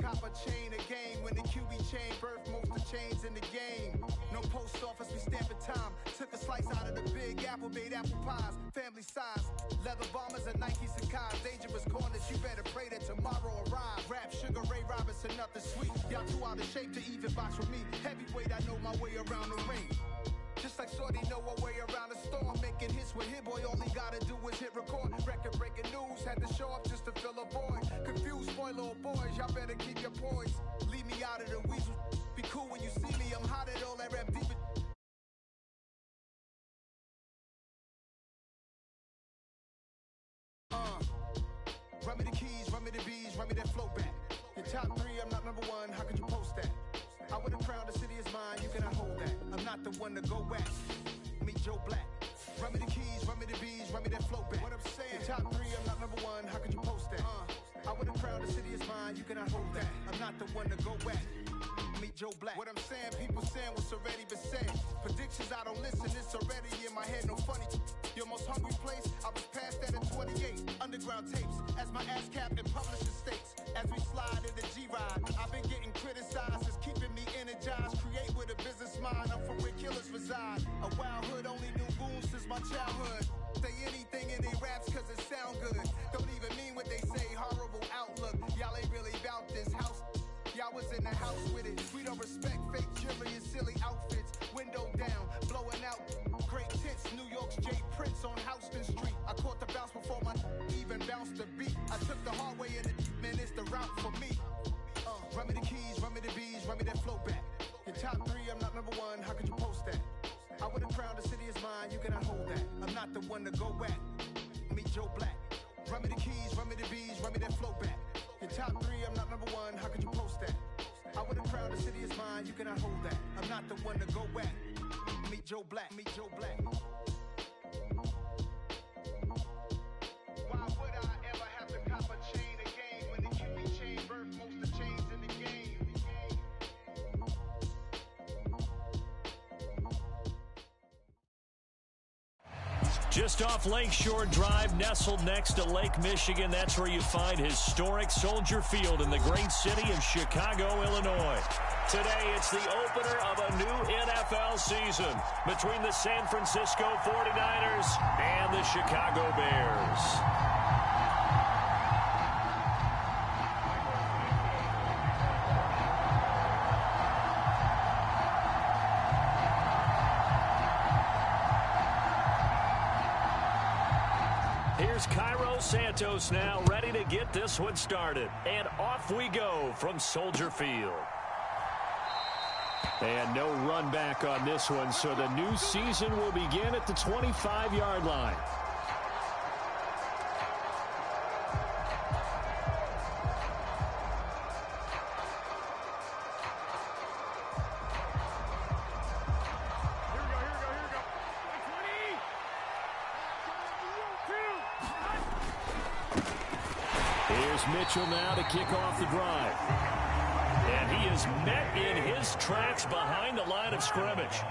cop a chain of game. When the QB chain birthed most of chains in the game. No post office, we stamping time. Took a slice out of the big apple, made apple pies. Family size, leather bombers and Nike Sacai's. Dangerous corners, you better pray that tomorrow arrives. Rap, Sugar Ray Robinson, nothing sweet. Y'all too out of shape to even box with me. Heavyweight, I know my way around the ring. Just like Shorty know her way around the storm. Making hits with Hit Boy, all he gotta do is hit record. Record breaking news, had to show up just to fill a void. Confused, spoiled little boys, y'all better keep your poise. Leave me out of the weasel. Be cool when you see me, I'm hot at all that rap deep. Run me the keys, run me the bees, run me that flow back. Your top three, I'm not number one, how could you post that? I would have crowned the city is mine, you cannot hold that. I'm not the one to go back. Meet Joe Black. Run me the keys, run me the bees, run me that flow back. What I'm saying, your top three, I'm not number one, how could you post that? I would have crowned the city is mine, you cannot hold that. I'm not the one to go back. Meet Joe Black. What I'm saying, people saying what's already been said. Predictions, I don't listen, it's already in my head, no funny. Your most hungry place, I was past that at 28. Underground tapes, as my ass cap and publishing states. As we slide in the G-Ride, I've been getting criticized, it's keeping me energized. Create with a business mind, I'm from where killers reside. A wild hood, only knew goons since my childhood. Say anything in they raps cause it sound good. Don't even mean what they say, horrible outlook. Y'all ain't really about this house. Y'all was in the house with it. We don't respect fake jewelry and silly outfits. Window down, blowing out. Great tits, New York's J. Prince on Houston Street. I caught the bounce before my even bounced the beat. I took the hard way in it, man, it's the route for me. Run me the keys, run me the bees, run me that flow back. Your top three, I'm not number one, how could you post that? I would have crowned the city is mine, you cannot hold that. I'm not the one to go back. Meet Joe Black. Run me the keys, run me the bees, run me that flow back. Your top three, I'm not number one, how could you post that? I would have crowned the city is mine, you cannot hold that. I'm not the one to go back. Meet Joe Black, meet Joe Black. Why would I ever have to cop a chain of game when the QB chain birthed most of chains in the game? Just off Lakeshore Drive, nestled next to Lake Michigan, that's where you find historic Soldier Field in the great city of Chicago, Illinois. Today, it's the opener of a new NFL season between the San Francisco 49ers and the Chicago Bears. Here's Cairo Santos now, ready to get this one started. And off we go from Soldier Field. And no run back on this one, so the new season will begin at the 25-yard line. Mitchell now to kick off the drive. And he is met in his tracks behind the line of scrimmage.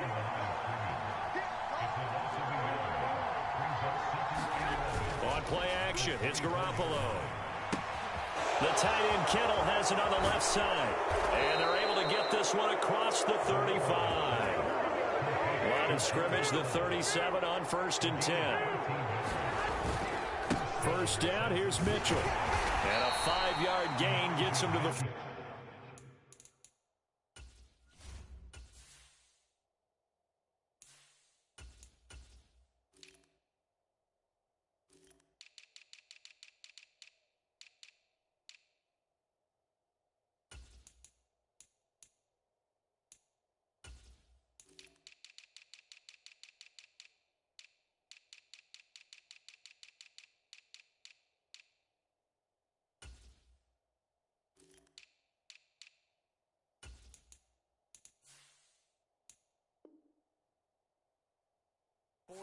On play action, it's Garoppolo. The tight end Kittle has it on the left side. And they're able to get this one across the 35. Line of scrimmage, the 37 on 1st and 10. First down, here's Mitchell. And a 5-yard gain gets him to the...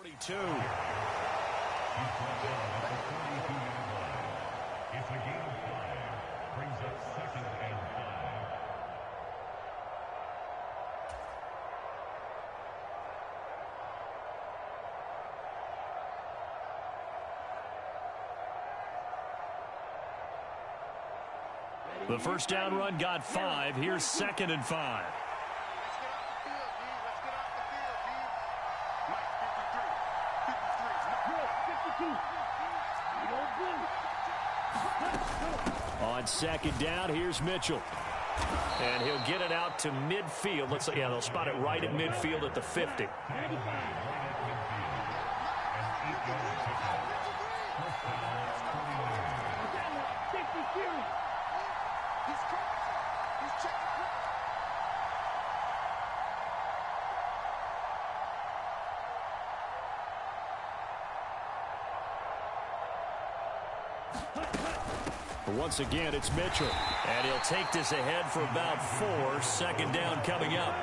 If the game of 5 brings up 2nd and 5. The first down run got 5. Here's 2nd and 5. On 2nd down, here's Mitchell. And he'll get it out to midfield. Looks like, yeah, they'll spot it right at midfield at the 50. Once again, it's Mitchell. And he'll take this ahead for about 4. 2nd down coming up.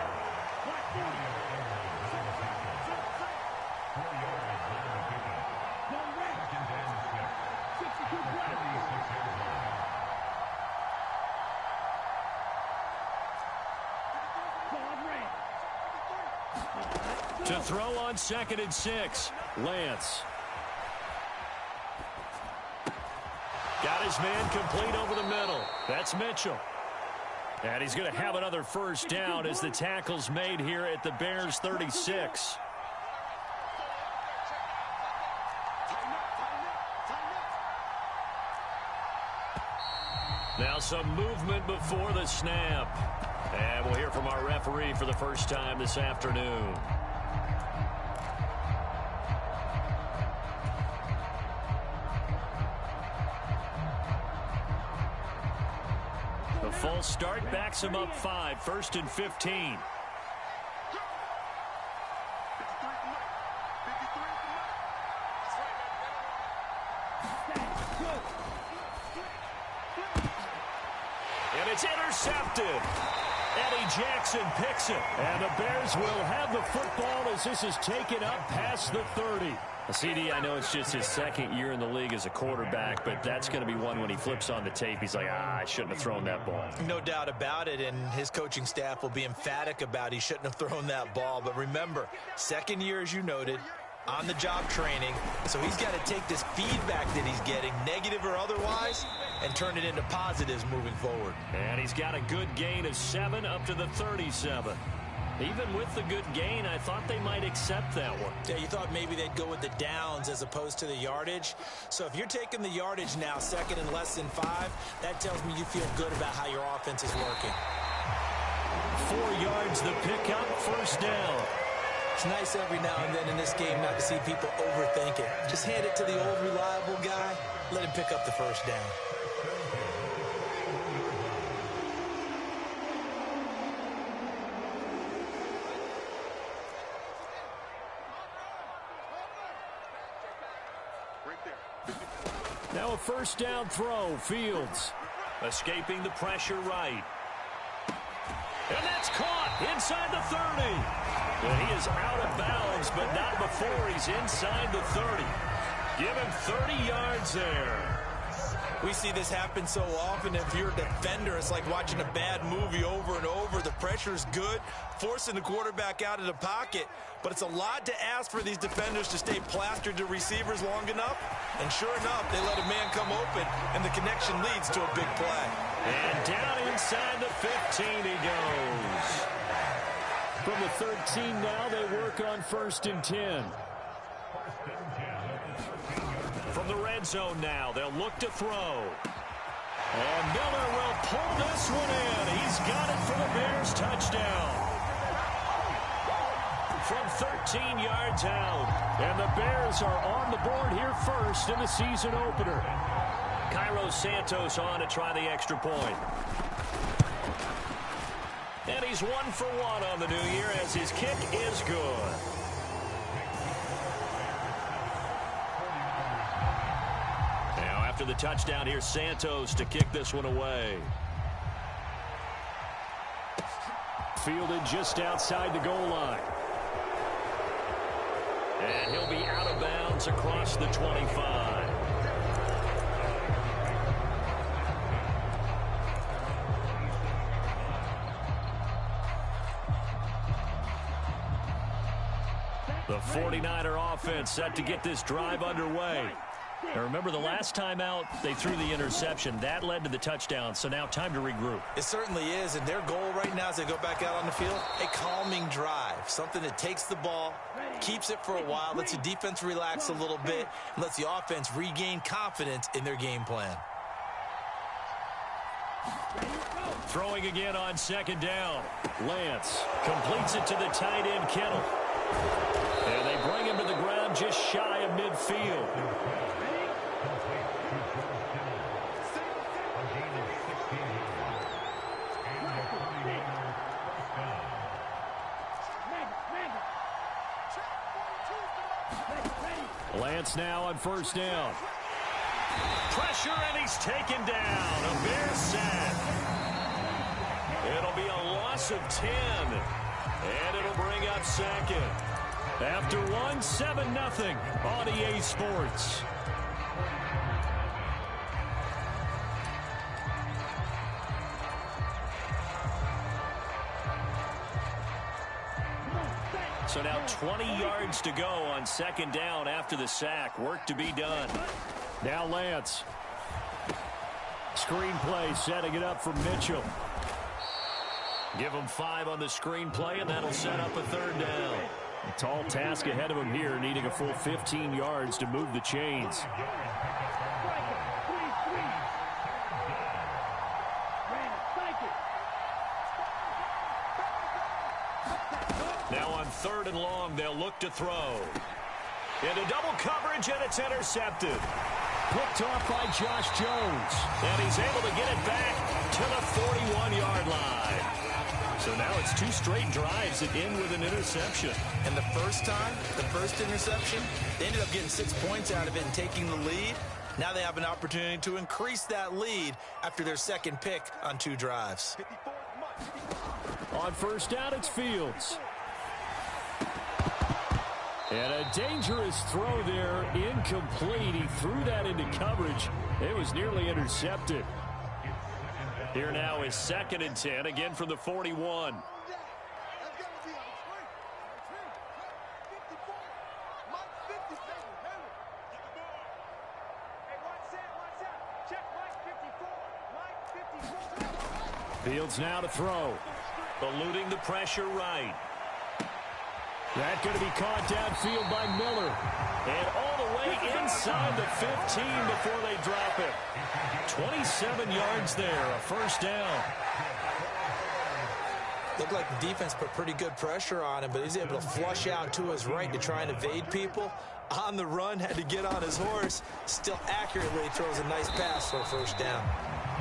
To throw on 2nd and 6, Lance. Got his man complete over the middle. That's Mitchell. And he's going to have another first down as the tackle's made here at the Bears 36. Now some movement before the snap. And we'll hear from our referee for the first time this afternoon. The false start backs him up 5. 1st and 15. And it's intercepted. Eddie Jackson picks it. And the Bears will have the football as this is taken up past the 30. CD, I know it's just his 2nd year in the league as a quarterback, but that's going to be one when he flips on the tape. He's like, I shouldn't have thrown that ball. No doubt about it, and his coaching staff will be emphatic about he shouldn't have thrown that ball. But remember, 2nd year, as you noted, on-the-job training, so he's got to take this feedback that he's getting, negative or otherwise, and turn it into positives moving forward. And he's got a good gain of 7 up to the 37. Even with the good gain, I thought they might accept that one. Yeah, you thought maybe they'd go with the downs as opposed to the yardage. So if you're taking the yardage now, 2nd and less than 5, that tells me you feel good about how your offense is working. 4 yards the pickup, first down. It's nice every now and then in this game not to see people overthink it. Just hand it to the old reliable guy, let him pick up the first down. Now a first down throw, Fields. Escaping the pressure right. And that's caught inside the 30. Well, he is out of bounds, but not before he's inside the 30. Give him 30 yards there. We see this happen so often. If you're a defender, it's like watching a bad movie over and over. The pressure's good, forcing the quarterback out of the pocket. But it's a lot to ask for these defenders to stay plastered to receivers long enough. And sure enough, they let a man come open, and the connection leads to a big play. And down inside the 15 he goes. From the 13 now, they work on 1st and 10. From the red zone now, they'll look to throw. And Miller will pull this one in. He's got it for the Bears touchdown. From 13 yards out. And the Bears are on the board here first in the season opener. Cairo Santos on to try the extra point. And he's 1 for 1 on the new year as his kick is good. Now after the touchdown, here's Santos to kick this one away. Fielded just outside the goal line. And he'll be out of bounds across the 25. The 49er offense set to get this drive underway. Now remember, the last time out, they threw the interception. That led to the touchdown, so now time to regroup. It certainly is, and their goal right now as they go back out on the field, a calming drive, something that takes the ball, keeps it for a while, lets the defense relax a little bit, and lets the offense regain confidence in their game plan. Throwing again on second down. Lance completes it to the tight end, Kittle. And they bring him to the ground just shy of midfield. Lance now on first down. Pressure, and he's taken down. A Bears sack. It'll be a loss of 10. And it'll bring up second. After 7-0 on EA Sports. So now 20 yards to go on second down after the sack. Work to be done. Now Lance. Screenplay setting it up for Mitchell. Give him 5 on the screenplay, and that'll set up a third down. A tall task ahead of him here, needing a full 15 yards to move the chains. Now on third and long, they'll look to throw. Into double coverage, and it's intercepted. Picked off by Josh Jones. And he's able to get it back to the 41-yard line. So now it's 2 straight drives that end with an interception. And the first time, the first interception, they ended up getting 6 points out of it and taking the lead. Now they have an opportunity to increase that lead after their second pick on 2 drives. On first down, it's Fields. And a dangerous throw there, incomplete. He threw that into coverage. It was nearly intercepted. Here now is 2nd and 10, again from the 41. Fields now to throw. Eluding the pressure right. That going to be caught downfield by Miller. And all the way inside the 15 before they drop it. 27 yards there, a first down. Looked like the defense put pretty good pressure on him, but he's able to flush out to his right to try and evade people. On the run, had to get on his horse. Still accurately throws a nice pass for a first down.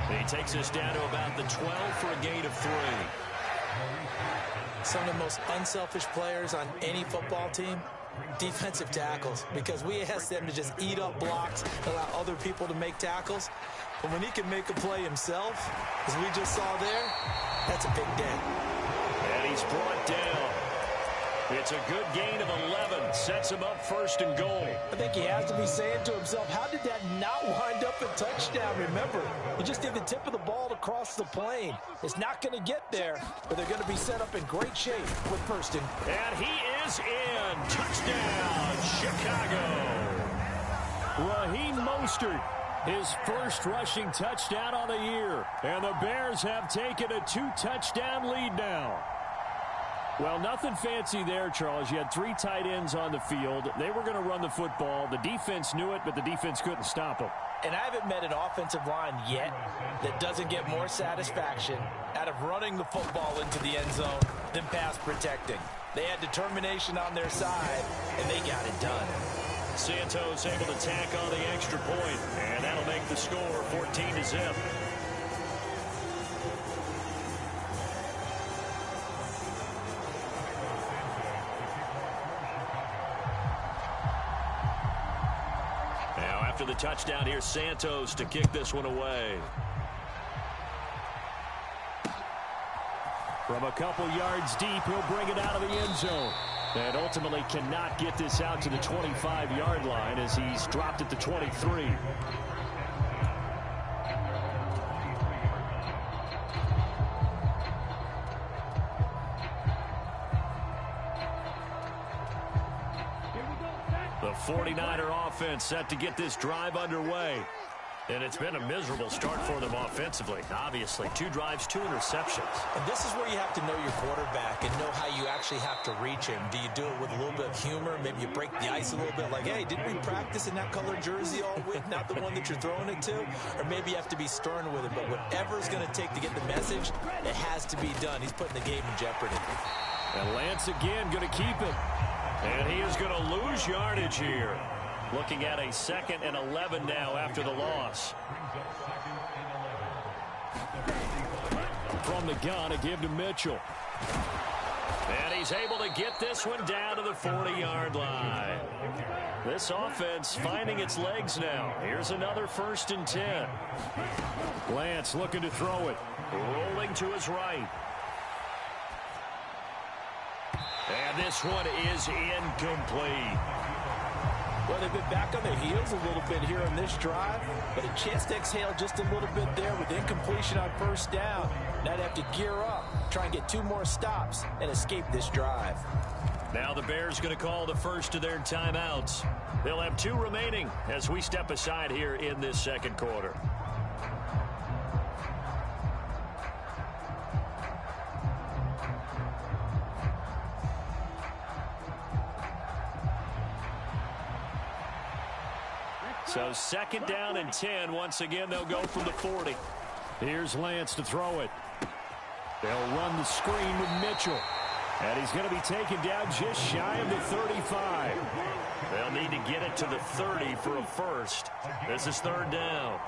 And he takes us down to about the 12 for a gain of 3. Some of the most unselfish players on any football team, defensive tackles, because we ask them to just eat up blocks, allow other people to make tackles. But when he can make a play himself, as we just saw there, that's a big day. And he's brought down. It's a good gain of 11. Sets him up first and goal. I think he has to be saying to himself, how did that not wind up a touchdown? Remember, he just did the tip of the ball across the plane. It's not going to get there, but they're going to be set up in great shape with first and... And he is in. Touchdown, Chicago. Raheem Mostert, his first rushing touchdown on the year. And the Bears have taken a 2-touchdown lead now. Well, nothing fancy there, Charles. You had 3 tight ends on the field. They were going to run the football. The defense knew it, but the defense couldn't stop them. And I haven't met an offensive line yet that doesn't get more satisfaction out of running the football into the end zone than pass protecting. They had determination on their side, and they got it done. Santos able to tack on the extra point, and that'll make the score 14-0. After the touchdown, here's Santos to kick this one away. From a couple yards deep, he'll bring it out of the end zone. And ultimately cannot get this out to the 25-yard line as he's dropped at the 23. The 49er offense set to get this drive underway. And it's been a miserable start for them offensively. Obviously, 2 drives, 2 interceptions. And this is where you have to know your quarterback and know how you actually have to reach him. Do you do it with a little bit of humor? Maybe you break the ice a little bit like, hey, didn't we practice in that colored jersey all week, not the one that you're throwing it to? Or maybe you have to be stern with him. But whatever it's going to take to get the message, it has to be done. He's putting the game in jeopardy. And Lance again going to keep it. And he is going to lose yardage here. Looking at a 2nd and 11 now after the loss. From the gun, a give to Mitchell. And he's able to get this one down to the 40-yard line. This offense finding its legs now. Here's another 1st and 10. Lance looking to throw it. Rolling to his right. And this one is incomplete. Well, they've been back on their heels a little bit here on this drive, but a chance to exhale just a little bit there with incompletion on 1st down. Now they have to gear up, try and get 2 more stops, and escape this drive. Now the Bears going to call the first of their timeouts. They'll have 2 remaining as we step aside here in this 2nd quarter. So 2nd down and 10. Once again, they'll go from the 40. Here's Lance to throw it. They'll run the screen with Mitchell. And he's going to be taken down just shy of the 35. They'll need to get it to the 30 for a first. This is 3rd down.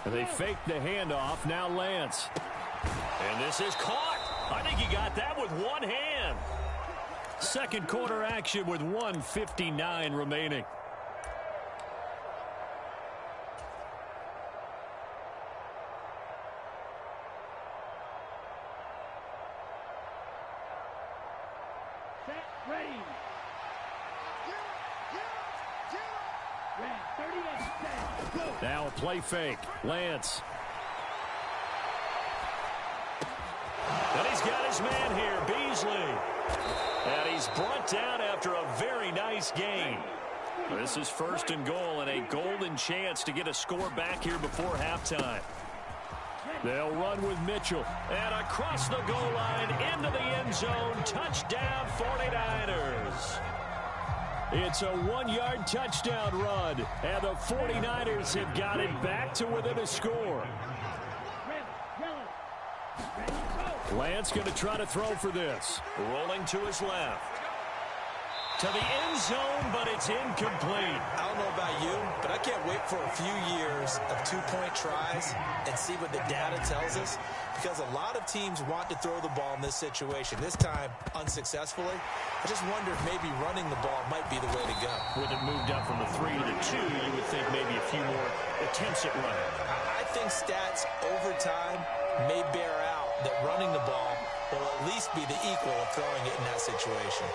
They fake the handoff. Now Lance. And this is caught. I think he got that with one hand. 2nd quarter action with 1:59 remaining. Set, ready. Red 38, set, go. Now a play fake. Lance. And he's got his man here, Beasley. And he's brought down after a very nice gain. This is 1st and goal and a golden chance to get a score back here before halftime. They'll run with Mitchell. And across the goal line into the end zone. Touchdown 49ers. It's a 1-yard touchdown run. And the 49ers have got it back to within a score. Lance going to try to throw for this. Rolling to his left. To the end zone, but it's incomplete. I don't know about you, but I can't wait for a few years of 2-point tries and see what the data tells us, because a lot of teams want to throw the ball in this situation. This time, unsuccessfully. I just wonder if maybe running the ball might be the way to go. With it moved up from the 3 to the 2, you would think maybe a few more attempts at running. I think stats over time may bear out that running the ball will at least be the equal of throwing it in that situation.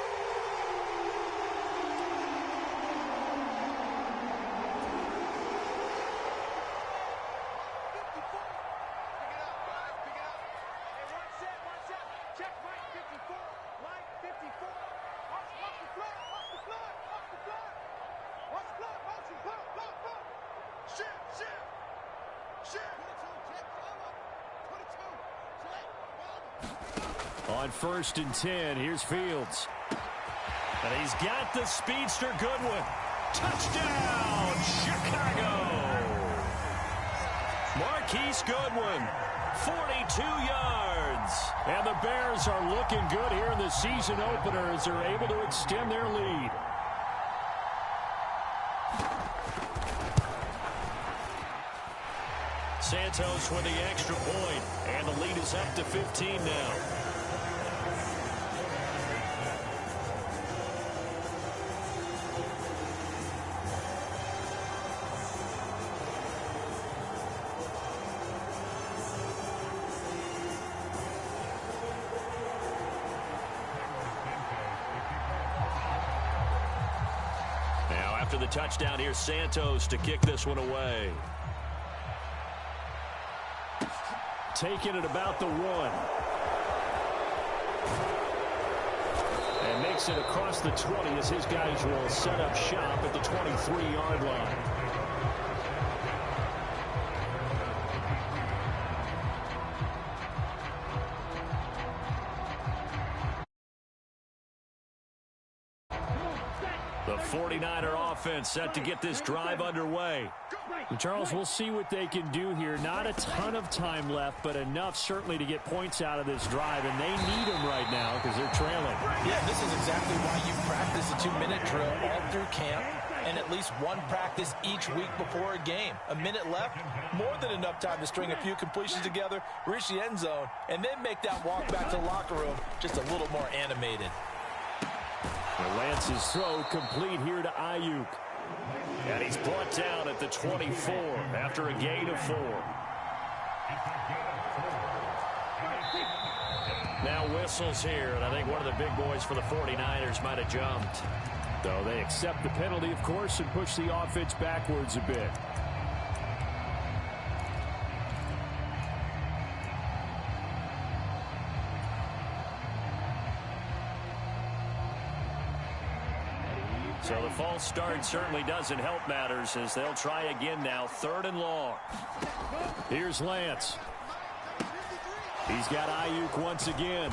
On 1st and 10, here's Fields. And he's got the speedster Goodwin. Touchdown, Chicago! Marquise Goodwin, 42 yards. And the Bears are looking good here in the season opener as they're able to extend their lead. Santos with the extra point, and the lead is up to 15 now. Now after the touchdown, here's Santos to kick this one away. taken at about the 1. And makes it across the 20 as his guys will set up shop at the 23-yard line. The 49er offense set to get this drive underway. And Charles, we'll see what they can do here. Not a ton of time left, but enough certainly to get points out of this drive, and they need them right now because they're trailing. Yeah, this is exactly why you practice a 2-minute drill all through camp and at least one practice each week before a game. A minute left, more than enough time to string a few completions together, reach the end zone, and then make that walk back to the locker room just a little more animated. Lance's throw complete here to Ayuk. And he's brought down at the 24 after a gain of 4. Now whistles here, and I think one of the big boys for the 49ers might have jumped. Though they accept the penalty, of course, and push the offense backwards a bit. So the false start certainly doesn't help matters as they'll try again now, 3rd and long. Here's Lance. He's got Ayuk once again.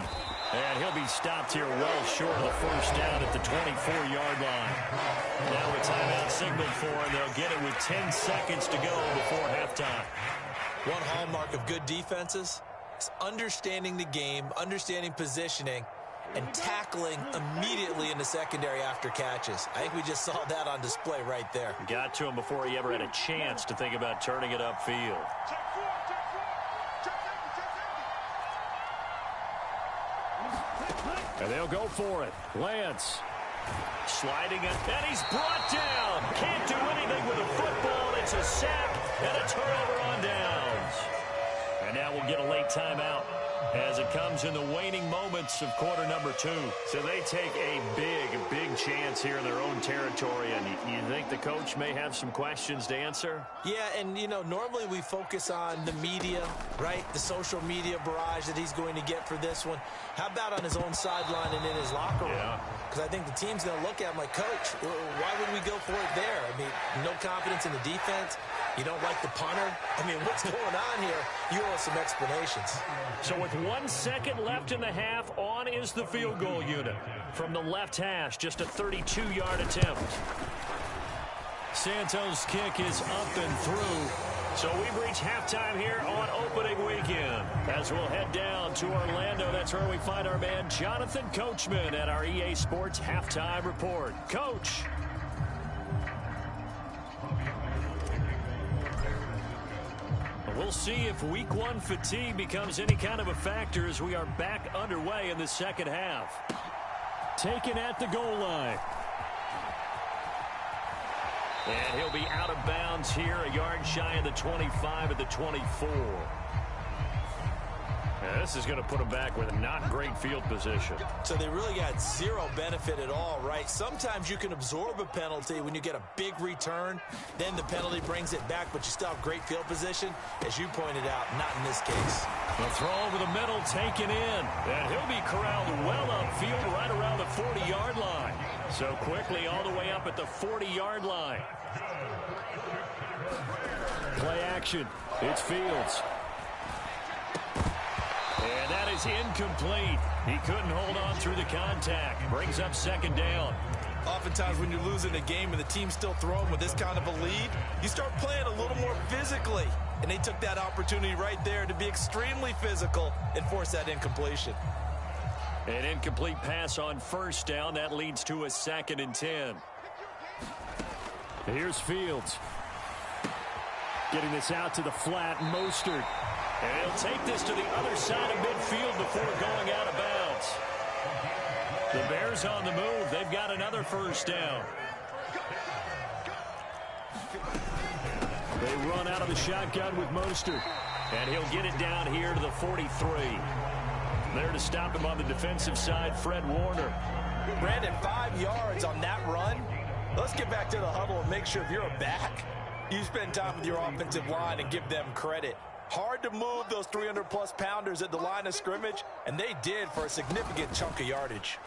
And he'll be stopped here well short of the first down at the 24-yard line. Now a timeout signaled for him. They'll get it with 10 seconds to go before halftime. One hallmark of good defenses is understanding the game, understanding positioning, and tackling immediately in the secondary after catches. I think we just saw that on display right there. Got to him before he ever had a chance to think about turning it upfield. And they'll go for it. Lance sliding it, and he's brought down. Can't do anything with a football. It's a sack and a turnover on downs. And now we'll get a late timeout as it comes in the waning moments of quarter number 2. So they take a big chance here in their own territory. And you think the coach may have some questions to answer? Yeah, and, you know, normally we focus on the media, right? The social media barrage that he's going to get for this one. How about on his own sideline and in his locker room? Because I think the team's going to look at him like, Coach, why would we go for it there? I mean, no confidence in the defense. You don't like the punter? I mean, what's going on here? You owe us some explanations. So with 1 second left in the half, on is the field goal unit. From the left hash, just a 32-yard attempt. Santos' kick is up and through. So we've reached halftime here on opening weekend. As we'll head down to Orlando, that's where we find our man Jonathan Coachman at our EA Sports Halftime Report. Coach. We'll see if week 1 fatigue becomes any kind of a factor as we are back underway in the second half. Taken at the goal line. And he'll be out of bounds here, a yard shy of the 25 at the 24. Now, this is going to put him back with a not great field position. So they really got zero benefit at all, right? Sometimes you can absorb a penalty when you get a big return. Then the penalty brings it back, but you still have great field position. As you pointed out, not in this case. The throw over the middle taken in. And he'll be corralled well upfield right around the 40-yard line. So quickly all the way up at the 40-yard line. Play action. It's Fields. And that is incomplete. He couldn't hold on through the contact. Brings up second down. Oftentimes when you're losing a game and the team's still throwing with this kind of a lead, you start playing a little more physically. And they took that opportunity right there to be extremely physical and force that incompletion. An incomplete pass on first down. That leads to a 2nd and 10. Here's Fields. Getting this out to the flat, Mostert. And he'll take this to the other side of midfield before going out of bounds. The Bears on the move. They've got another first down. They run out of the shotgun with Mostert. And he'll get it down here to the 43. There to stop him on the defensive side, Fred Warner. Brandon, 5 yards on that run. Let's get back to the huddle and make sure if you're a back, you spend time with your offensive line and give them credit. Hard to move those 300-plus pounders at the line of scrimmage, and they did for a significant chunk of yardage.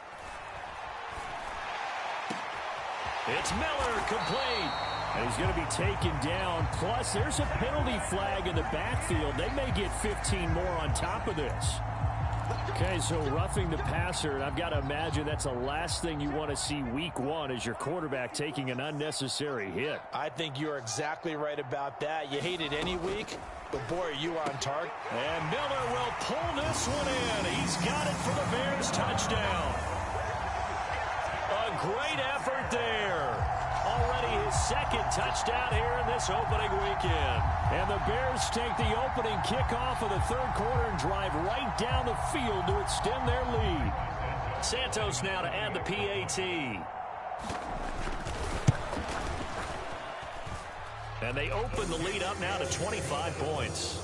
It's Miller, complete. And he's going to be taken down. Plus, there's a penalty flag in the backfield. They may get 15 more on top of this. Okay, so roughing the passer, and I've got to imagine that's the last thing you want to see week one as your quarterback taking an unnecessary hit. I think you're exactly right about that. You hate it any week, but boy, are you on target. And Miller will pull this one in. He's got it for the Bears touchdown. A great effort there. Already his second touchdown here in this opening weekend. And the Bears take the opening kickoff of the third quarter and drive right down the field to extend their lead. Santos now to add the PAT. And they open the lead up now to 25 points.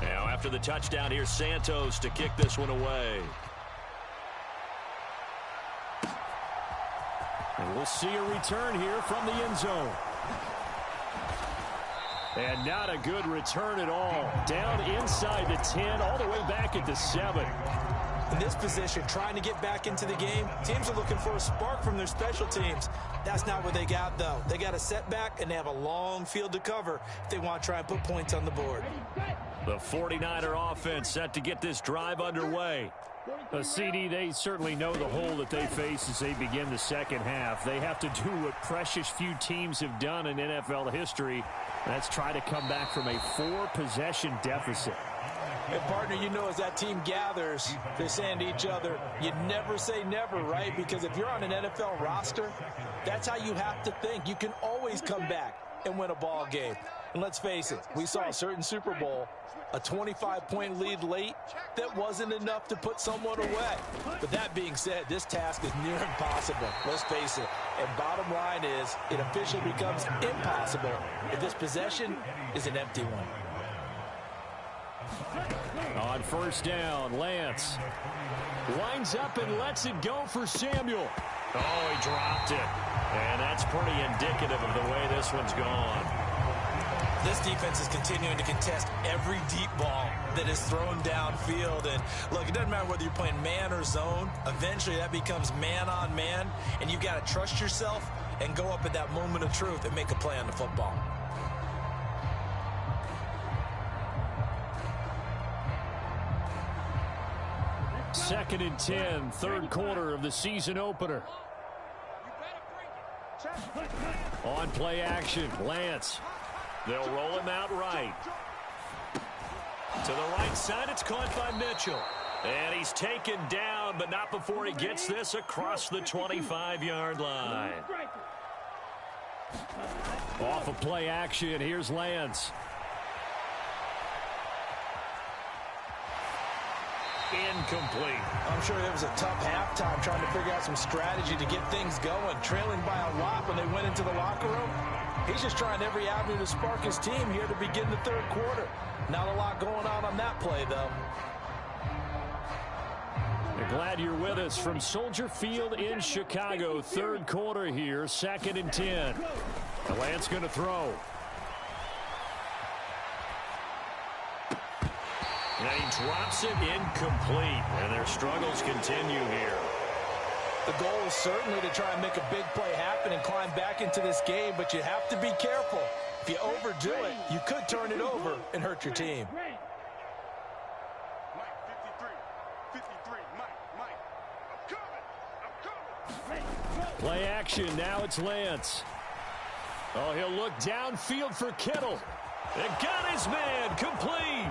Now after the touchdown, here's Santos to kick this one away. And we'll see a return here from the end zone. And not a good return at all. Down inside the 10, all the way back at the 7. In this position, trying to get back into the game, teams are looking for a spark from their special teams. That's not what they got, though. They got a setback, and they have a long field to cover if they want to try and put points on the board. The 49er offense set to get this drive underway. CD, they certainly know the hole that they face as they begin the second half. They have to do what precious few teams have done in NFL history. That's try to come back from a 4-possession deficit. And partner, you know, as that team gathers, they're saying to each other, you never say never, right? Because if you're on an NFL roster, that's how you have to think. You can always come back and win a ball game. And let's face it, we saw a certain Super Bowl, a 25-point lead late that wasn't enough to put someone away. But that being said, this task is near impossible. Let's face it. And bottom line is, it officially becomes impossible if this possession is an empty one. On first down, Lance winds up and lets it go for Samuel. Oh, he dropped it. And that's pretty indicative of the way this one's gone. This defense is continuing to contest every deep ball that is thrown downfield. And look, it doesn't matter whether you're playing man or zone. Eventually that becomes man on man. And you've got to trust yourself and go up at that moment of truth and make a play on the football. Second and 10, third quarter of the season opener. On play action, Lance. They'll roll him out right. To the right side, it's caught by Mitchell. And he's taken down, but not before he gets this across the 25-yard line. Off of play action, here's Lance. Incomplete. I'm sure it was a tough halftime trying to figure out some strategy to get things going. Trailing by a lot when they went into the locker room. He's just trying every avenue to spark his team here to begin the third quarter. Not a lot going on that play, though. We're glad you're with us from Soldier Field in Chicago. Third quarter here, second and 10. The Lance going to throw. And he drops it incomplete. And their struggles continue here. The goal is certainly to try and make a big play happen and climb back into this game, but you have to be careful. If you overdo it, you could turn it over and hurt your team. Play action, now it's Lance. Oh, he'll look downfield for Kittle. And got his man, complete.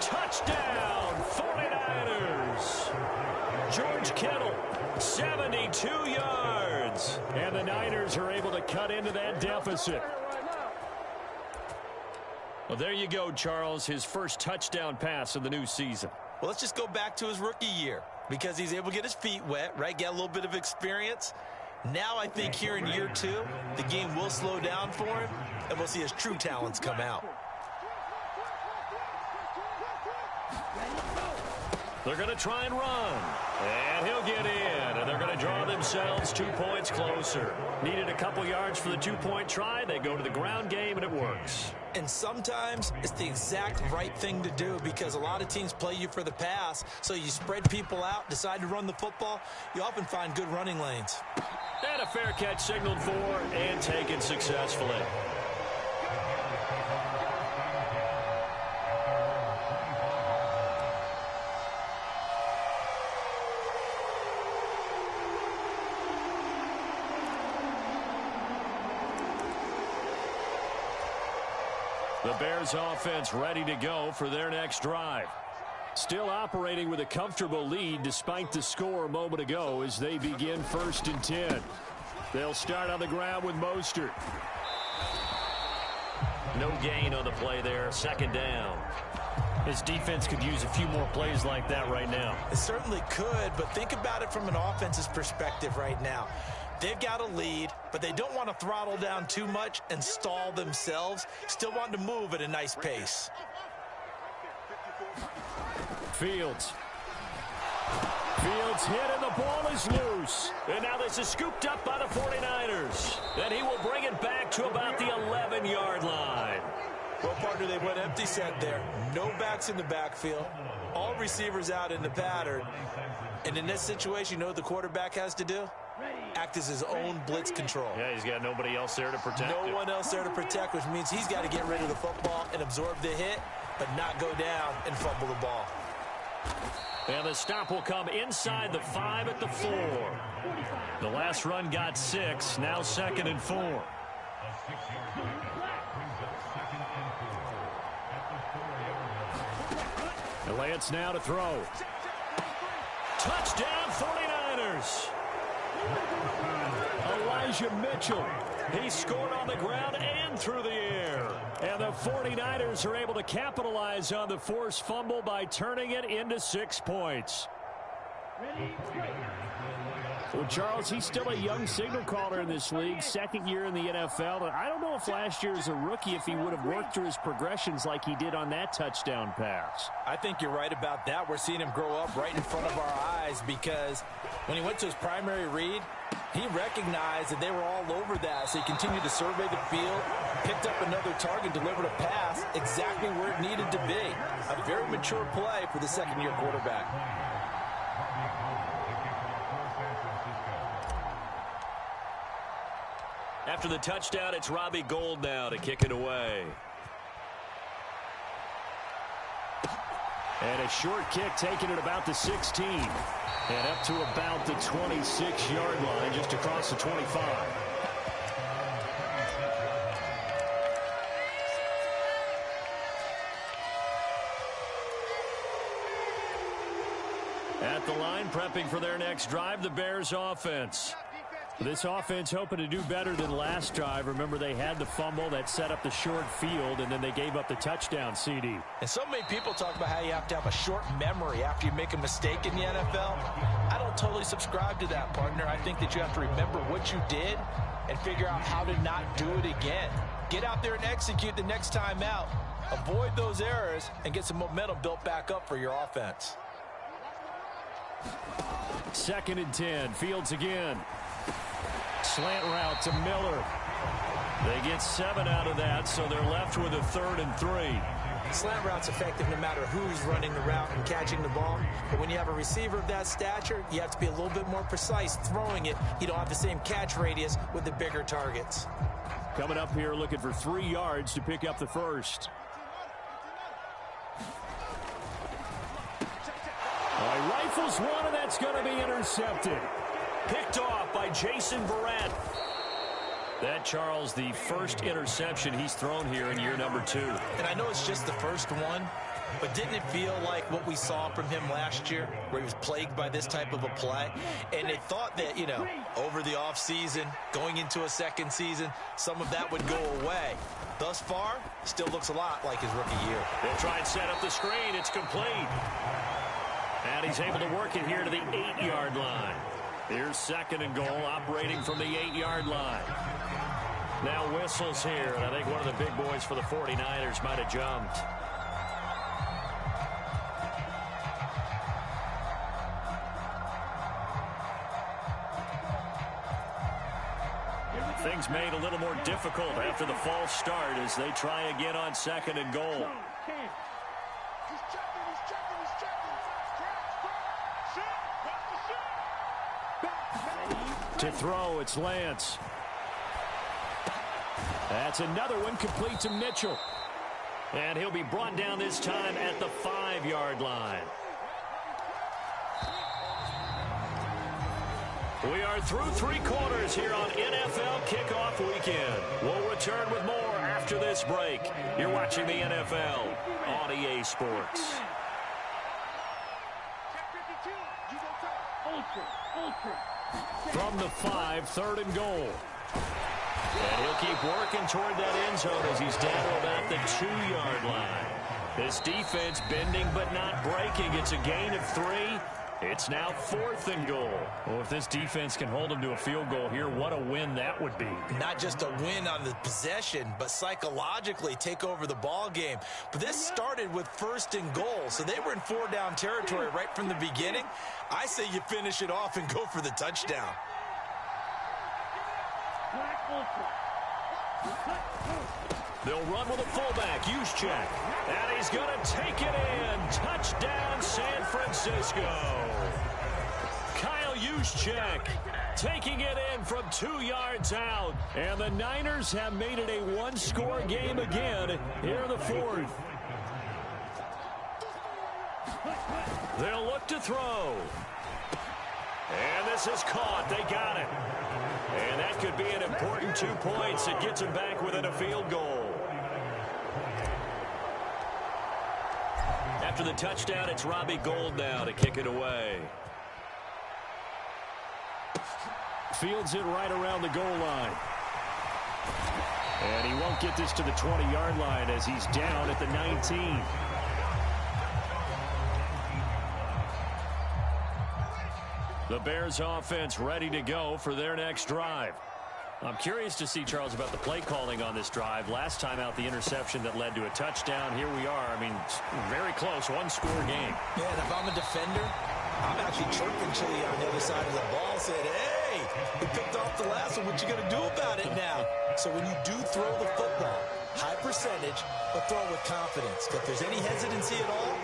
Touchdown, 49ers. George Kittle, 72 yards. And the Niners are able to cut into that deficit. Well, there you go, Charles. His first touchdown pass of the new season. Well, let's just go back to his rookie year because he's able to get his feet wet, right? Get a little bit of experience. Now I think here in year two, the game will slow down for him. and we'll see his true talents come out. They're going to try and run. And he'll get in. And they're going to draw themselves 2 points closer. Needed a couple yards for the 2-point try. They go to the ground game, and it works. And sometimes it's the exact right thing to do because a lot of teams play you for the pass. So you spread people out, decide to run the football. You often find good running lanes. And a fair catch signaled for and taken successfully. The Bears offense ready to go for their next drive. Still operating with a comfortable lead despite the score a moment ago as they begin 1st and 10. They'll start on the ground with Mostert. No gain on the play there. 2nd down. His defense could use a few more plays like that right now. It certainly could, but think about it from an offense's perspective right now. They've got a lead, but they don't want to throttle down too much and stall themselves. Still want to move at a nice pace. Fields hit and the ball is loose. And now this is scooped up by the 49ers. And he will bring it back to about the 11-yard line. Well, partner, they went empty set there. No backs in the backfield. All receivers out in the pattern. And in this situation, you know what the quarterback has to do? Act as his own blitz control. Yeah, he's got nobody else there to protect him. No one else there to protect, which means he's got to get rid of the football and absorb the hit, but not go down and fumble the ball. And the stop will come inside the 5 at the 4. The last run got 6, now 2nd and 4. And Lance now to throw. Touchdown 49ers. Elijah Mitchell. He scored on the ground and through the air. And the 49ers are able to capitalize on the forced fumble by turning it into 6 points. Well, Charles, he's still a young signal caller in this league, 2nd year in the NFL. And I don't know if last year as a rookie if he would have worked through his progressions like he did on that touchdown pass. I think you're right about that. We're seeing him grow up right in front of our eyes because when he went to his primary read, he recognized that they were all over that, so he continued to survey the field, picked up another target, delivered a pass exactly where it needed to be. A very mature play for the 2nd-year quarterback. After the touchdown, it's Robbie Gould now to kick it away. And a short kick taken at about the 16. And up to about the 26-yard line, just across the 25. At the line, prepping for their next drive, the Bears offense. This offense hoping to do better than last drive. Remember, they had the fumble that set up the short field, and then they gave up the touchdown CD. And so many people talk about how you have to have a short memory after you make a mistake in the NFL. I don't totally subscribe to that, partner. I think that you have to remember what you did and figure out how to not do it again. Get out there and execute the next time out. Avoid those errors and get some momentum built back up for your offense. 2nd and 10. Fields again. Slant route to Miller. They get 7 out of that, so they're left with a 3rd and 3. Slant route's effective no matter who's running the route and catching the ball. But when you have a receiver of that stature, you have to be a little bit more precise throwing it. You don't have the same catch radius with the bigger targets. Coming up here looking for 3 yards to pick up the first. Rifles one, and that's going to be intercepted. Picked off by Jason Verrett. That, Charles, the first interception he's thrown here in year number 2. And I know it's just the first one, but didn't it feel like what we saw from him last year, where he was plagued by this type of a play? And they thought that, you know, over the offseason, going into a second season, some of that would go away. Thus far, still looks a lot like his rookie year. They'll try and set up the screen. It's complete. And he's able to work it here to the 8-yard line. Here's 2nd and goal, operating from the 8-yard line. Now whistles here, and I think one of the big boys for the 49ers might have jumped. Things made a little more difficult after the false start as they try again on 2nd and goal. To throw, it's Lance. That's another one, complete to Mitchell. And he'll be brought down this time at the 5-yard line. We are through 3 quarters here on NFL Kickoff Weekend. We'll return with more after this break. You're watching the NFL on EA Sports. From the 5, 3rd and goal. And he'll keep working toward that end zone as he's down to about the 2-yard line. This defense bending but not breaking. It's a gain of 3. It's now 4th and goal. Well, if this defense can hold them to a field goal here, what a win that would be. Not just a win on the possession, but psychologically take over the ball game. But this started with 1st and goal, so they were in 4-down territory right from the beginning. I say you finish it off and go for the touchdown. They'll run with a fullback, Juszczyk. And he's going to take it in. Touchdown, San Francisco. Kyle Juszczyk taking it in from 2 yards out. And the Niners have made it a 1-score game again here in the 4th. They'll look to throw. And this is caught. They got it. And that could be an important 2 points. It gets them back within a field goal. After the touchdown, it's Robbie Gould now to kick it away. Fields it right around the goal line. And he won't get this to the 20-yard line as he's down at the 19. The Bears offense ready to go for their next drive. I'm curious to see, Charles, about the play calling on this drive. Last time out, the interception that led to a touchdown. Here we are. I mean, very close, 1-score game. Yeah, and if I'm a defender, I'm actually chirping Chili on the other side of the ball, saying, hey, we picked off the last one. What you going to do about it now? So when you do throw the football, high percentage, but throw with confidence. If there's any hesitancy at all,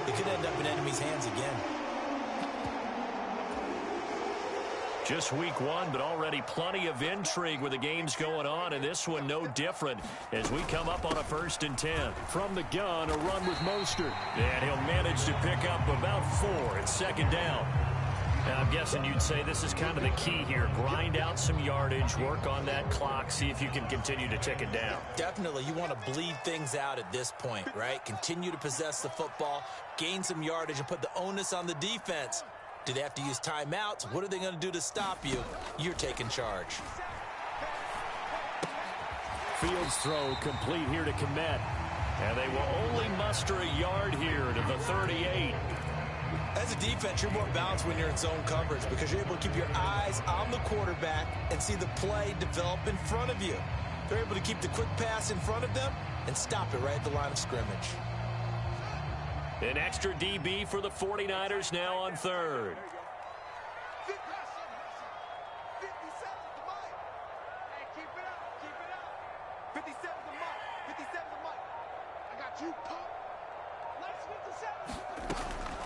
it could end up in enemy's hands again. Just week 1, but already plenty of intrigue with the games going on, and this one no different as we come up on a 1st and 10. From the gun, a run with Mostert. And he'll manage to pick up about 4 at 2nd down. Now, I'm guessing you'd say this is kind of the key here. Grind out some yardage, work on that clock, see if you can continue to tick it down. Definitely. You want to bleed things out at this point, right? Continue to possess the football, gain some yardage, and put the onus on the defense. Do they have to use timeouts? What are they going to do to stop you? You're taking charge. Fields throw complete here to Kmet. And they will only muster a yard here to the 38. As a defense, you're more balanced when you're in zone coverage because you're able to keep your eyes on the quarterback and see the play develop in front of you. They're able to keep the quick pass in front of them and stop it right at the line of scrimmage. An extra DB for the 49ers now on 3rd.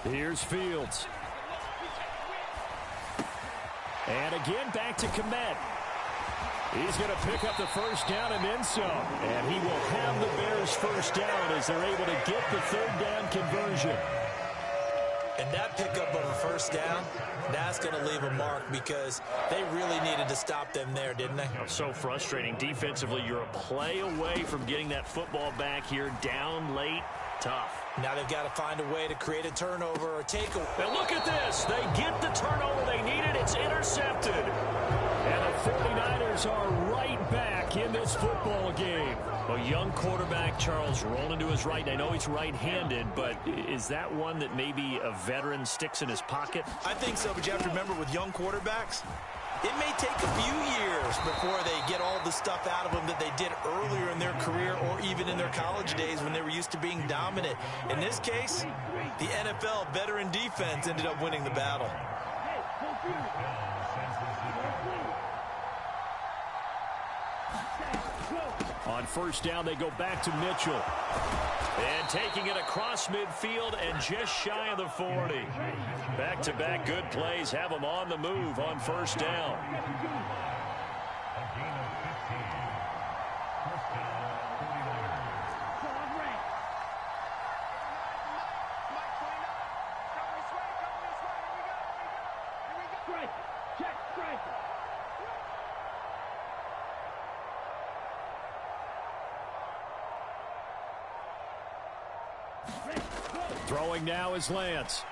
Here's Fields. And again back to Kmet. He's going to pick up the 1st down and then some. And he will have the Bears 1st down as they're able to get the 3rd down conversion. And that pickup of a 1st down, that's going to leave a mark because they really needed to stop them there, didn't they? So frustrating. Defensively, you're a play away from getting that football back here down late. Tough. Now they've got to find a way to create a turnover or takeaway. And look at this. They get the turnover they needed. It's intercepted. And the 49ers are right back in this football game. A young quarterback, Charles, rolling to his right. I know he's right-handed, but is that one that maybe a veteran sticks in his pocket? I think so, but you have to remember with young quarterbacks, It may take a few years before they get all the stuff out of them that they did earlier in their career or even in their college days when they were used to being dominant. In this case, the NFL veteran defense ended up winning the battle. On first down, they go back to Mitchell. And taking it across midfield and just shy of the 40. Back-to-back good plays have them on the move on first down. Throwing now is Lance.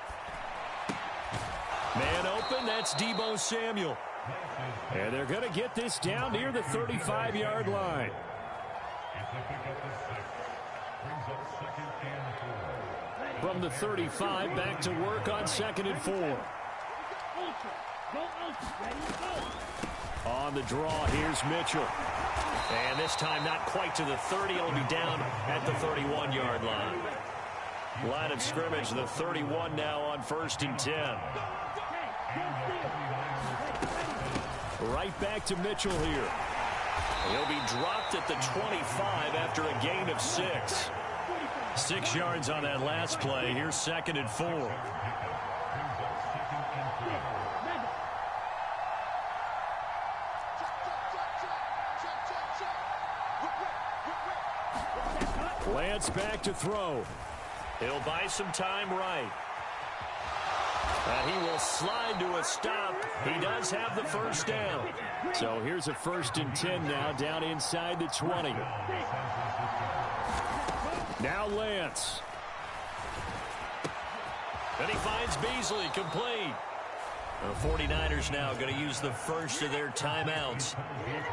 Man open, that's Deebo Samuel. And they're going to get this down near the 35-yard line. From the 35, back to work on 2nd and 4. On the draw, here's Mitchell. And this time not quite to the 30. It'll be down at the 31-yard line. Line of scrimmage, the 31 now on 1st and 10. Right back to Mitchell here. He'll be dropped at the 25 after a gain of 6. 6 yards on that last play. Here's 2nd and 4. Lance back to throw. He'll buy some time right. And he will slide to a stop. He does have the first down. So here's a 1st and 10 now down inside the 20. Now Lance. And he finds Beasley complete. The 49ers now going to use the first of their timeouts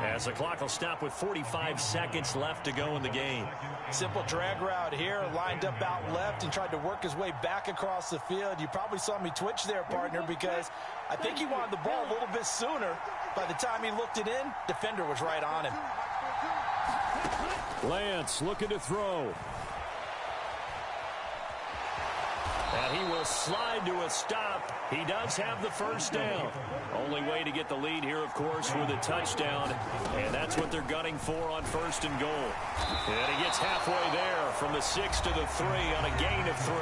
as the clock will stop with 45 seconds left to go in the game. Simple drag route here, lined up out left and tried to work his way back across the field. You probably saw me twitch there, partner, because I think he wanted the ball a little bit sooner. By the time he looked it in, defender was right on him. Lance looking to throw. And he will slide to a stop. He does have the first down. Only way to get the lead here, of course, with a touchdown. And that's what they're gunning for on 1st and goal. And he gets halfway there from the 6 to the 3 on a gain of 3.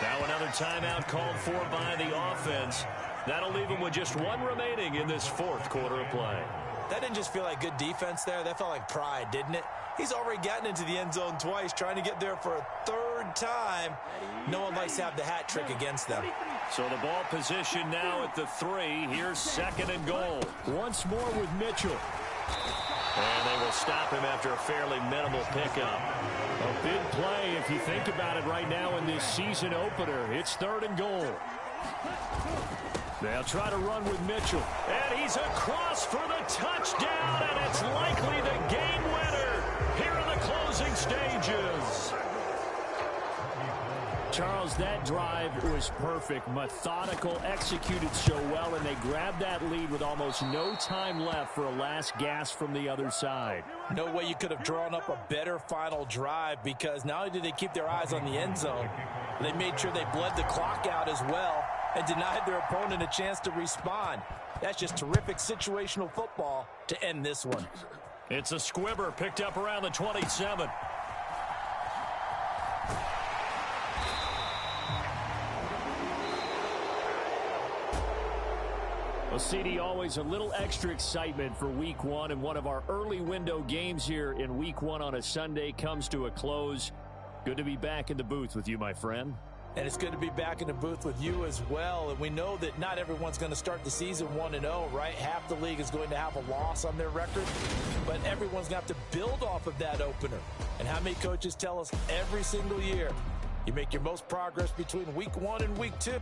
Now another timeout called for by the offense. That'll leave him with just 1 remaining in this 4th quarter of play. That didn't just feel like good defense there. That felt like pride, didn't it? He's already gotten into the end zone twice, trying to get there for a 3rd time. No one likes to have the hat trick against them. So the ball position now at the 3. Here's 2nd and goal. Once more with Mitchell. And they will stop him after a fairly minimal pickup. A big play if you think about it right now in this season opener. It's 3rd and goal. They'll try to run with Mitchell. And he's across for the touchdown, and it's likely the game winner here in the closing stages. Charles, that drive was perfect, methodical, executed so well, and they grabbed that lead with almost no time left for a last gasp from the other side. No way you could have drawn up a better final drive, because not only did they keep their eyes on the end zone, they made sure they bled the clock out as well and denied their opponent a chance to respond. That's just terrific situational football to end this one. It's a squibber picked up around the 27. Well, CD, always a little extra excitement for Week 1, and one of our early window games here in Week 1 on a Sunday comes to a close. Good to be back in the booth with you, my friend. And it's good to be back in the booth with you as well. And we know that not everyone's going to start the season 1-0, right? Half the league is going to have a loss on their record. But everyone's going to have to build off of that opener. And how many coaches tell us every single year, you make your most progress between Week 1 and Week 2.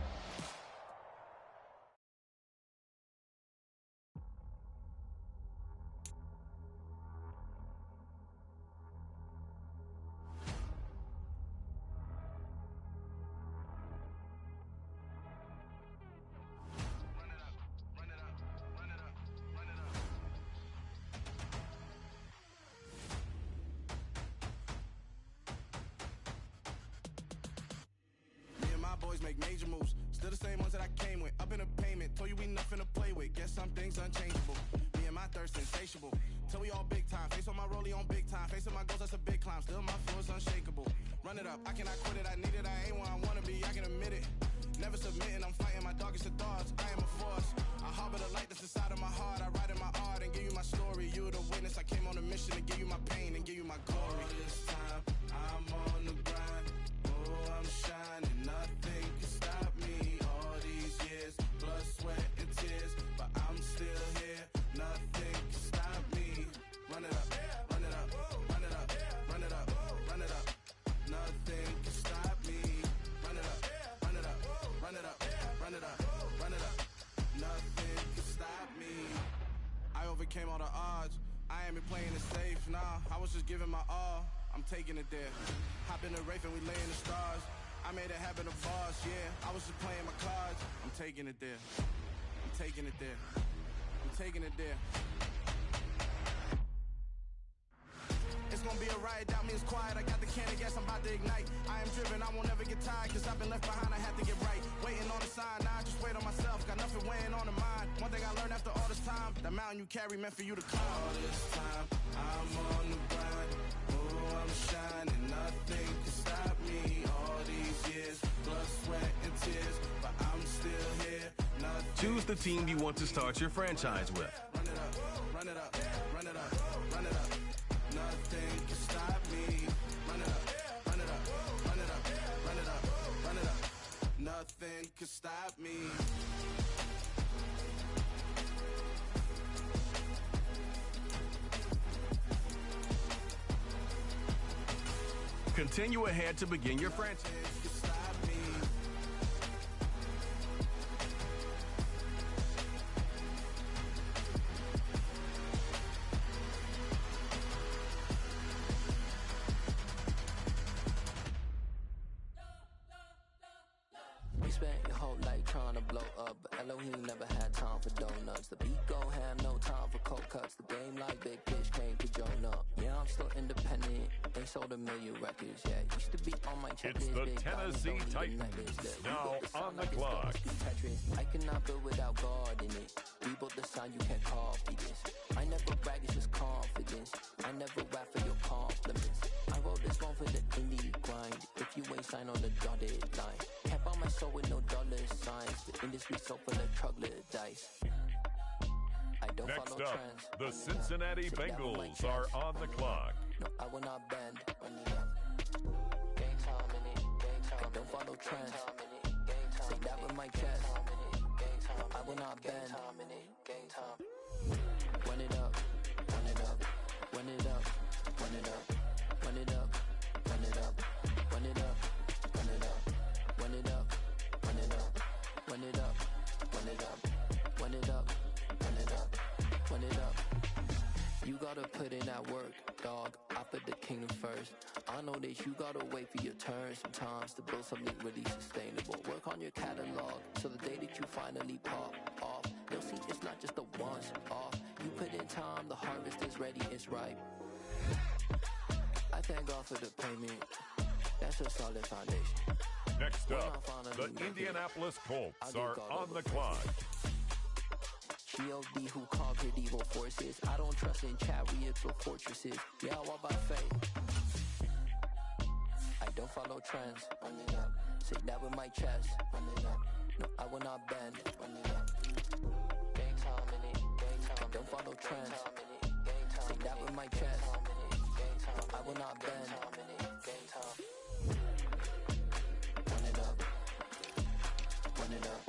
make major moves. Still the same ones that I came with. Up in a payment, told you we nothing to play with. Guess some things unchangeable. Me and my thirst insatiable. Till we all big time. Face on my rollie on big time. Facing my goals, that's a big climb. Still my flow is unshakable. Run it up, I cannot quit it. I need it, I ain't where I wanna be, I can admit it. Never submitting, I'm fighting my darkest of thoughts. I am a force. I harbor the light that's inside of my heart. I write in my art and give you my story. You the witness, I came on a mission to give you my pain and give you my glory. All this time, I'm on the grind. Oh, I'm shining, nothing can stop me. All these years, blood, sweat, and tears, but I'm still here. Nothing can stop me. Run it up, run it up, run it up, run it up, run it up. Nothing can stop me. Run it up, run it up, run it up, run it up, run it up. Nothing can stop me. I overcame all the odds. I ain't been playing it safe, nah. I was just giving my all. I'm taking it there. Hop in the Wraith and we lay in the stars. I made it happen, the boss, yeah. I was just playing my cards. I'm taking it there. I'm taking it there. I'm taking it there. It's gonna be a riot, doubt me it's quiet. I got the can of gas, I'm about to ignite. I am driven, I won't never get tired, cause I've been left behind, I have to get right. Waiting on the sign, now I just wait on myself. Got nothing weighing on the mind. One thing I learned after all this time, the mountain you carry meant for you to climb. All this time, I'm on the grind. Oh, I'm shining, nothing can stop me. All these years, blood, sweat, and tears, but I'm still here. Nothing. Choose the team you want to start your franchise with. Run it up, run it up, run it up, run it up. Nothing can stop me. Run it up, run it up, run it up, run it up, run it up. Nothing can stop me. Continue ahead to begin your franchise. Nothing can stop me. We spent your whole life trying to blow up, but Elohim never had time for donuts. The beat gon' have no time for cold cuts. The game like Big Fish came to Jonah. Yeah, I'm still independent. They sold 1 million records. Yeah, used to be on my checklist. It's the Big Tennessee Titans. Now on the clock. I cannot build without God in it. We built the sign, you can't copy this. I never brag, it's just confidence. I never rap for your compliments. I wrote this one for the indie grind. If you ain't signed on the dotted line, can't buy my soul with no dollar signs. The industry so full of troglodytes. I don't Next follow up, trends. the Cincinnati Bengals are on the clock. No, I will not bend. Run it up. Game time in it. Game time. I don't follow trends. Say that with my chest. I will not bend. Game time. Run it up. Run it up. Run it up. Run it up. Run it up. Run it up. Run it up. Run it up. Run it up. Run it up. Run it up. Run it up. Run it up. Run it up. Run it up. You gotta put in that work, dog. I put the kingdom first. I know that you gotta wait for your turn sometimes to build something really sustainable. Work on your catalog so the day that you finally pop off, you'll see it's not just a once off. You put in time, the harvest is ready, it's ripe. I thank God for the payment. That's a solid foundation. Next up, the Indianapolis Colts are on the clock. G.O.D. who conquered evil forces. I don't trust in chariots or fortresses. Yeah, I walk by faith. I don't follow trends. Run it up. Say that with my chest. Run it up. No, I will not bend. Run it up. Game time in it. Game time. I don't follow trends. Say that with my chest. I will not bend. Game time. Run it up. Run it up.